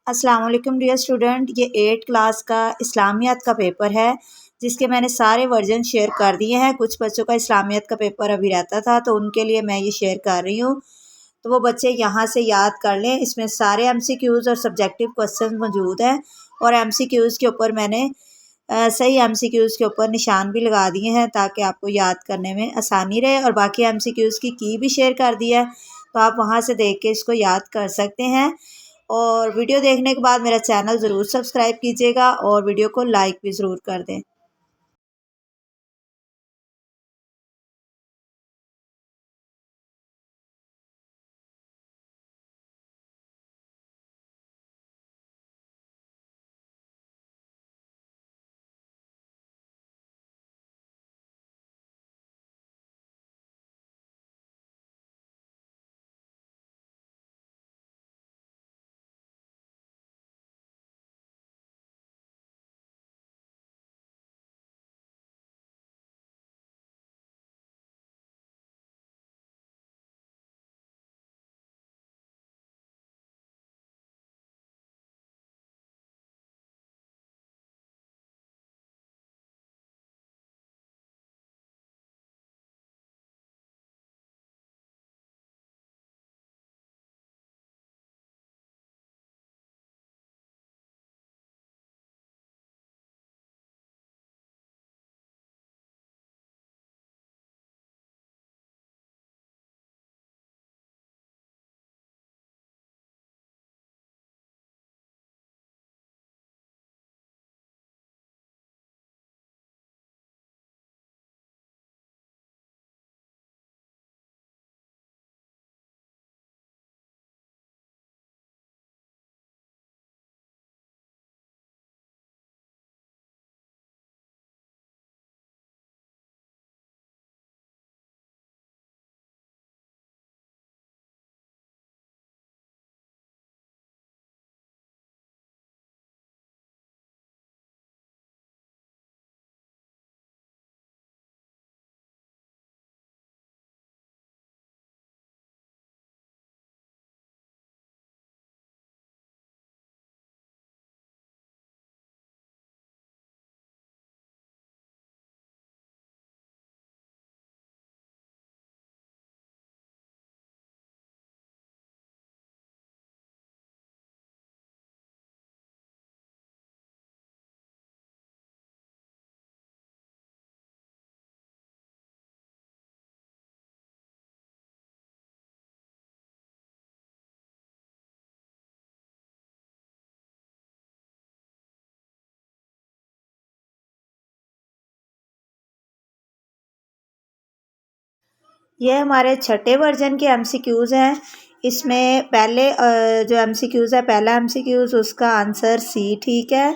अस्सलाम वालेकुम dear student, ये 8 क्लास का इस्लामियत का पेपर है जिसके मैंने सारे वर्जन शेयर कर दिए हैं। कुछ बच्चों का इस्लामियत का पेपर अभी रहता था तो उनके लिए मैं ये शेयर कर रही हूँ, तो वो बच्चे यहाँ से याद कर लें। इसमें सारे एमसीक्यूज़ और सब्जेक्टिव क्वेश्चन मौजूद हैं और एमसीक्यूज़ के ऊपर मैंने सही एमसीक्यूज़ के ऊपर निशान भी लगा दिए हैं ताकि आपको याद करने में आसानी रहे। और बाकी एमसीक्यूज़ की भी शेयर कर दिया है, तो आप वहाँ से देख के इसको याद कर सकते हैं। और वीडियो देखने के बाद मेरा चैनल ज़रूर सब्सक्राइब कीजिएगा और वीडियो को लाइक भी ज़रूर कर दें। ये हमारे छठे वर्जन के एमसीक्यूज़ हैं। इसमें पहले जो एमसीक्यूज़ है, पहला एमसीक्यूज़ उसका आंसर सी ठीक है,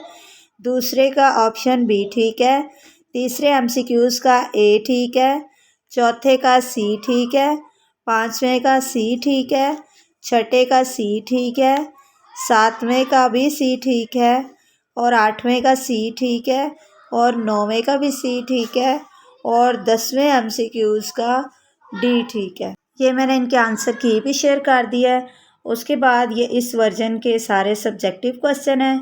दूसरे का ऑप्शन बी ठीक है, तीसरे एमसीक्यूज़ का ए ठीक है, चौथे का सी ठीक है, पांचवें का सी ठीक है, छठे का सी ठीक है, सातवें का भी सी ठीक है और आठवें का सी ठीक है और नौवें का भी सी ठीक है और 10वें एमसीक्यूज़ का डी ठीक है। ये मैंने इनके आंसर की भी शेयर कर दिया है। उसके बाद ये इस वर्जन के सारे सब्जेक्टिव क्वेश्चन हैं।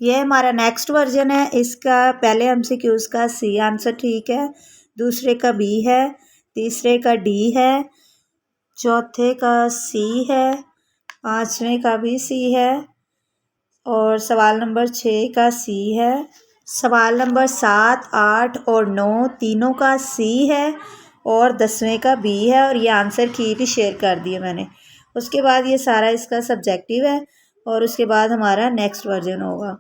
ये हमारा नेक्स्ट वर्जन है। इसका पहले एमसीक्यूज़ का सी आंसर ठीक है, दूसरे का बी है, तीसरे का डी है, चौथे का सी है, पांचवें का भी सी है और सवाल नंबर 6 का सी है। सवाल नंबर 7, 8 और 9 तीनों का सी है और 10वें का बी है और ये आंसर की भी शेयर कर दिए मैंने। उसके बाद ये सारा इसका सब्जेक्टिव है और उसके बाद हमारा नेक्स्ट वर्जन होगा।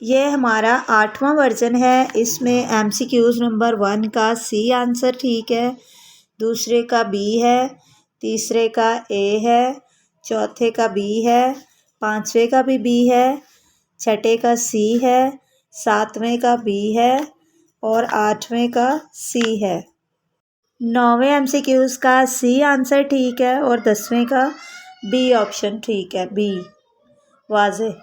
ये हमारा 8वां वर्जन है। इसमें MCQs नंबर 1 का सी आंसर ठीक है, दूसरे का बी है, तीसरे का ए है, चौथे का बी है, पांचवे का भी बी है, छठे का सी है, सातवें का बी है और आठवें का सी है। 9वें MCQs का सी आंसर ठीक है और 10वें का बी ऑप्शन ठीक है, बी वाज़े।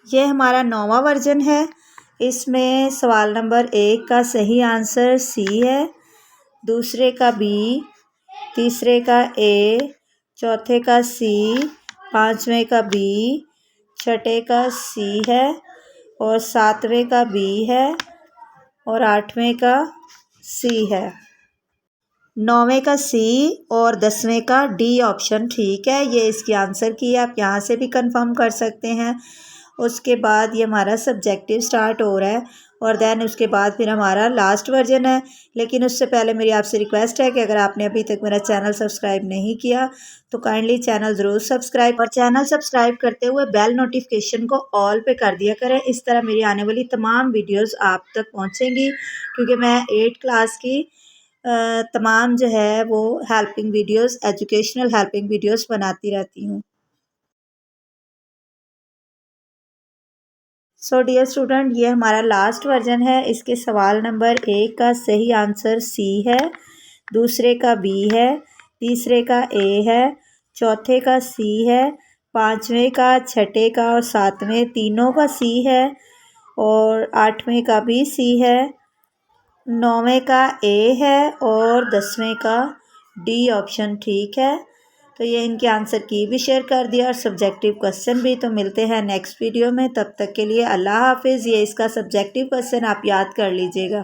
ये हमारा 9वां वर्जन है। इसमें सवाल नंबर 1 का सही आंसर सी है, दूसरे का बी, तीसरे का ए, चौथे का सी, पांचवें का बी, छठे का सी है और सातवें का बी है और आठवें का सी है। 9वें का सी और 10वें का डी ऑप्शन ठीक है। ये इसकी आंसर की है, आप यहाँ से भी कंफर्म कर सकते हैं। उसके बाद ये हमारा सब्जेक्टिव स्टार्ट हो रहा है और देन उसके बाद फिर हमारा लास्ट वर्जन है। लेकिन उससे पहले मेरी आपसे रिक्वेस्ट है कि अगर आपने अभी तक मेरा चैनल सब्सक्राइब नहीं किया तो काइंडली चैनल ज़रूर सब्सक्राइब और चैनल सब्सक्राइब करते हुए बेल नोटिफिकेशन को ऑल पे कर दिया करें। इस तरह मेरी आने वाली तमाम वीडियोज़ आप तक पहुँचेंगी, क्योंकि मैं 8th क्लास की तमाम जो है वो helping videos, educational helping videos बनाती रहती हूँ। सो डियर स्टूडेंट, ये हमारा लास्ट वर्जन है। इसके सवाल नंबर 1 का सही आंसर सी है, दूसरे का बी है, तीसरे का ए है, चौथे का सी है, पांचवें का, छठे का और सातवें तीनों का सी है और आठवें का भी सी है, 9वें का ए है और 10वें का डी ऑप्शन ठीक है। तो ये इनके आंसर की भी शेयर कर दिया और सब्जेक्टिव क्वेश्चन भी। तो मिलते हैं नेक्स्ट वीडियो में, तब तक के लिए अल्लाह हाफिज़। ये इसका सब्जेक्टिव क्वेश्चन आप याद कर लीजिएगा।